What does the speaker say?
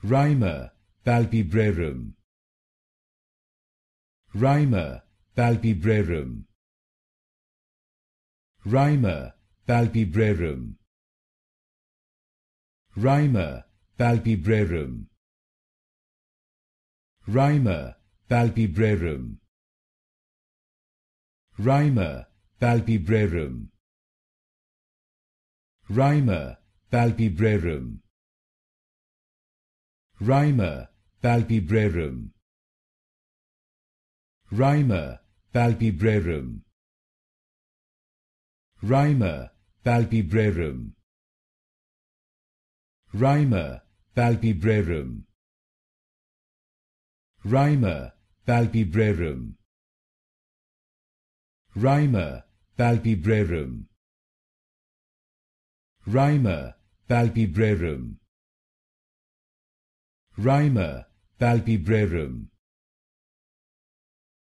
Rima Palpebrarum. Rima Palpebrarum. Rima Palpebrarum. Rima Palpebrarum. Rima Palpebrarum. Rima Palpebrarum. Rima Palpebrarum. Rima Palpebrarum. Rima Palpebrarum. Rima Palpebrarum. Rima Palpebrarum. Rima Palpebrarum. Rima Palpebrarum. Rima Palpebrarum. Rima Palpebrarum.